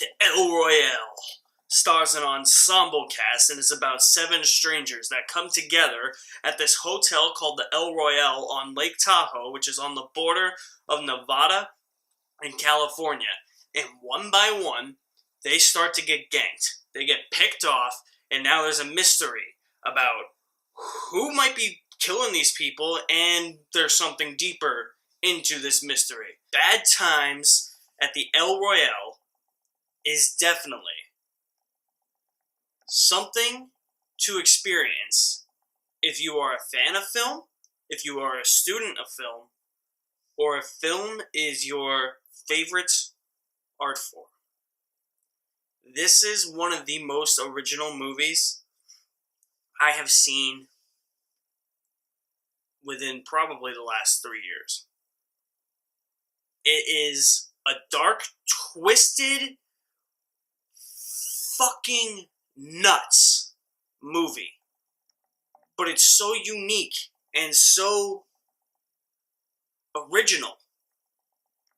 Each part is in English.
The El Royale stars an ensemble cast and is about 7 strangers that come together at this hotel called the El Royale on Lake Tahoe, which is on the border of Nevada and California. And one by one, they start to get ganked. They get picked off, and now there's a mystery about who might be killing these people, and there's something deeper into this mystery. Bad Times at the El Royale is definitely something to experience if you are a fan of film, if you are a student of film, or if film is your favorite art form. This is one of the most original movies I have seen within probably the last 3 years. It is a dark, twisted, fucking nuts movie. But it's so unique and so original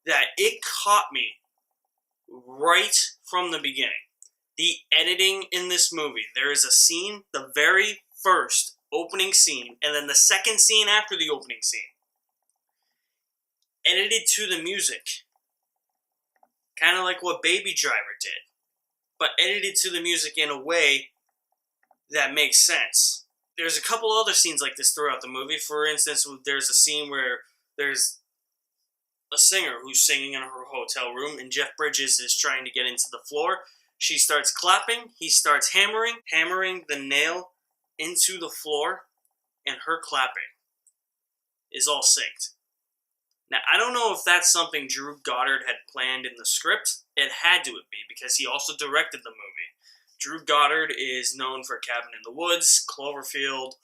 that it caught me right from the beginning. The editing in this movie, there is a scene, the very first opening scene, and then the second scene after the opening scene, edited to the music. Kind of like what Baby Driver did, but edited to the music in a way that makes sense. There's a couple other scenes like this throughout the movie. For instance, there's a scene where there's a singer who's singing in her hotel room, and Jeff Bridges is trying to get into the floor. She starts clapping, he starts hammering the nail into the floor, and her clapping is all synced. Now, I don't know if that's something Drew Goddard had planned in the script. It had to be, because he also directed the movie. Drew Goddard is known for Cabin in the Woods, Cloverfield.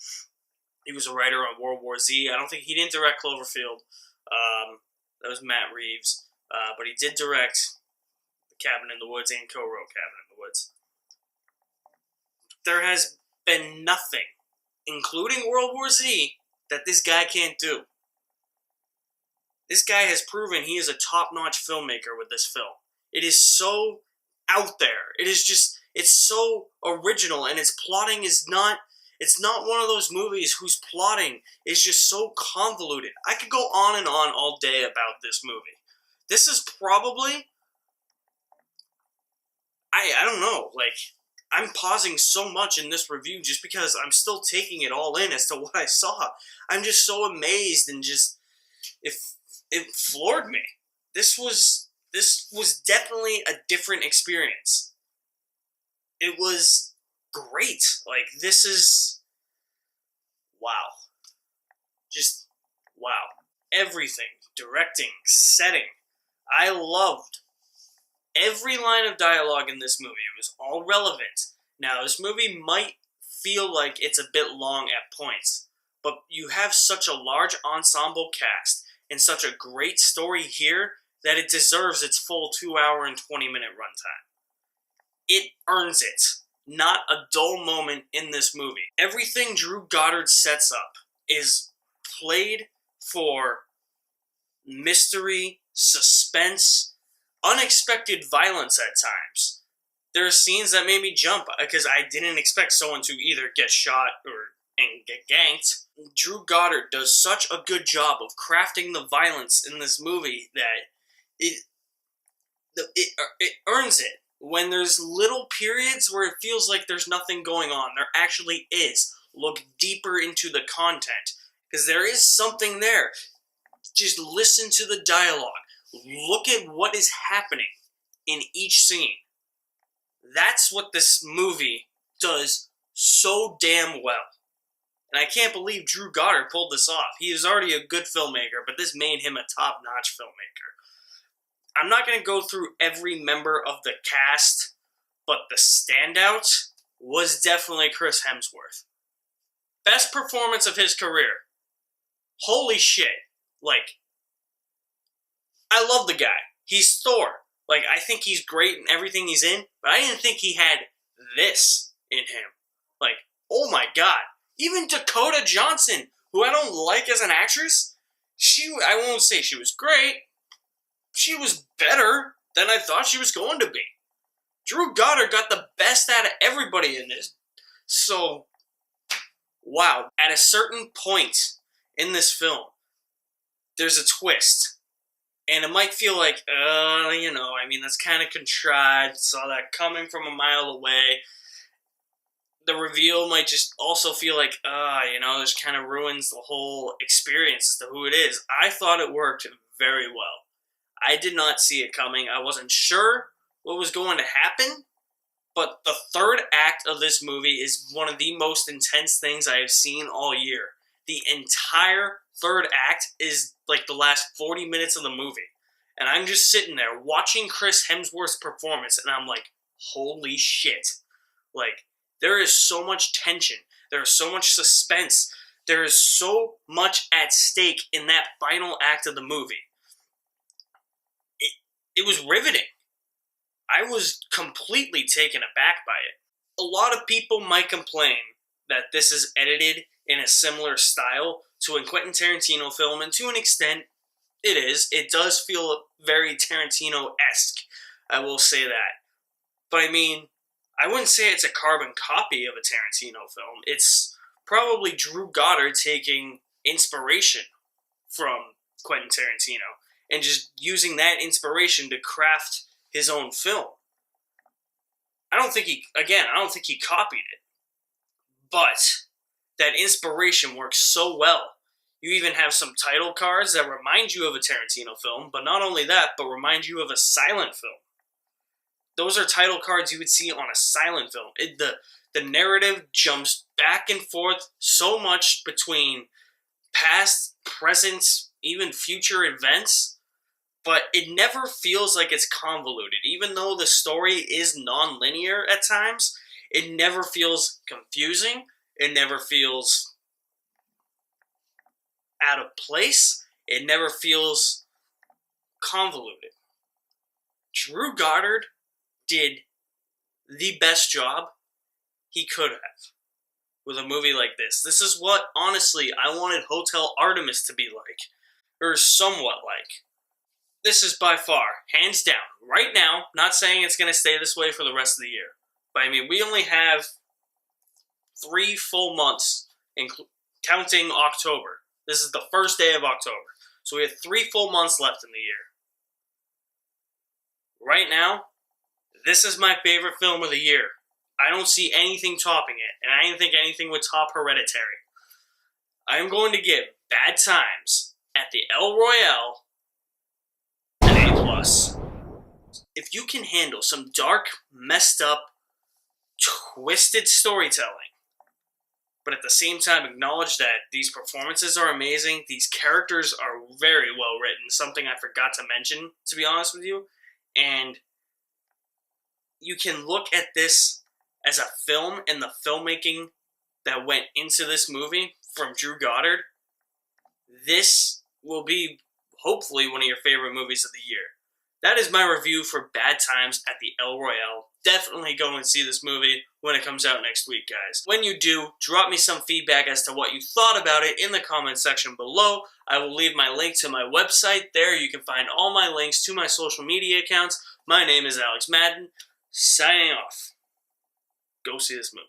He was a writer on World War Z. I don't think he didn't direct Cloverfield. That was Matt Reeves. But he did direct Cabin in the Woods and co-wrote Cabin in the Woods. There has been nothing, including World War Z, that this guy can't do. This guy has proven he is a top-notch filmmaker with this film. It is so out there. It is just, it's so original, and its plotting is not, it's not one of those movies whose plotting is just so convoluted. I could go on and on all day about this movie. This is probably, I don't know, like, I'm pausing so much in this review just because I'm still taking it all in as to what I saw. I'm just so amazed, and just, it floored me. This was definitely a different experience. It was great. Like, this is, wow. Just, wow. Everything. Directing, setting. I loved every line of dialogue in this movie. It was all relevant. Now, this movie might feel like it's a bit long at points, but you have such a large ensemble cast and such a great story here that it deserves its full 2-hour and 20-minute runtime. It earns it. Not a dull moment in this movie. Everything Drew Goddard sets up is played for mystery, suspense, unexpected violence at times. There are scenes that made me jump because I didn't expect someone to either get shot and get ganked. Drew Goddard does such a good job of crafting the violence in this movie that it earns it. When there's little periods where it feels like there's nothing going on, there actually is. Look deeper into the content, because there is something there. Just listen to the dialogue. Look at what is happening in each scene. That's what this movie does so damn well. And I can't believe Drew Goddard pulled this off. He is already a good filmmaker, but this made him a top-notch filmmaker. I'm not going to go through every member of the cast, but the standout was definitely Chris Hemsworth. Best performance of his career. Holy shit. Like, I love the guy. He's Thor. Like, I think he's great in everything he's in, but I didn't think he had this in him. Like, oh my god. Even Dakota Johnson, who I don't like as an actress, I won't say she was great. She was better than I thought she was going to be. Drew Goddard got the best out of everybody in this. So, wow. At a certain point in this film, there's a twist. And it might feel like, that's kind of contrived. Saw that coming from a mile away. The reveal might just also feel like, this kind of ruins the whole experience as to who it is. I thought it worked very well. I did not see it coming. I wasn't sure what was going to happen. But the third act of this movie is one of the most intense things I have seen all year. The entire third act is like the last 40 minutes of the movie. And I'm just sitting there watching Chris Hemsworth's performance, and I'm like, holy shit. Like, there is so much tension. There is so much suspense. There is so much at stake in that final act of the movie. It was riveting. I was completely taken aback by it. A lot of people might complain that this is edited in a similar style to a Quentin Tarantino film, and to an extent, it is. It does feel very Tarantino-esque, I will say that. But I mean, I wouldn't say it's a carbon copy of a Tarantino film. It's probably Drew Goddard taking inspiration from Quentin Tarantino and just using that inspiration to craft his own film. I don't think he copied it. But that inspiration works so well. You even have some title cards that remind you of a Tarantino film, but not only that, but remind you of a silent film. Those are title cards you would see on a silent film. The narrative jumps back and forth so much between past, present, even future events, but it never feels like it's convoluted. Even though the story is non-linear at times, it never feels confusing. It never feels out of place. It never feels convoluted. Drew Goddard did the best job he could have with a movie like this. This is what, honestly, I wanted Hotel Artemis to be like, or somewhat like. This is by far, hands down, right now, not saying it's going to stay this way for the rest of the year, but I mean, we only have 3 full months, counting October. This is the first day of October. So we have 3 full months left in the year. Right now, this is my favorite film of the year. I don't see anything topping it, and I didn't think anything would top Hereditary. I am going to give Bad Times at the El Royale an A+. If you can handle some dark, messed up, twisted storytelling, but at the same time acknowledge that these performances are amazing, these characters are very well written, something I forgot to mention, to be honest with you, and you can look at this as a film and the filmmaking that went into this movie from Drew Goddard. This will be hopefully one of your favorite movies of the year. That is my review for Bad Times at the El Royale. Definitely go and see this movie when it comes out next week, guys. When you do, drop me some feedback as to what you thought about it in the comment section below. I will leave my link to my website there. You can find all my links to my social media accounts. My name is Alex Madden. Signing off. Go see this movie.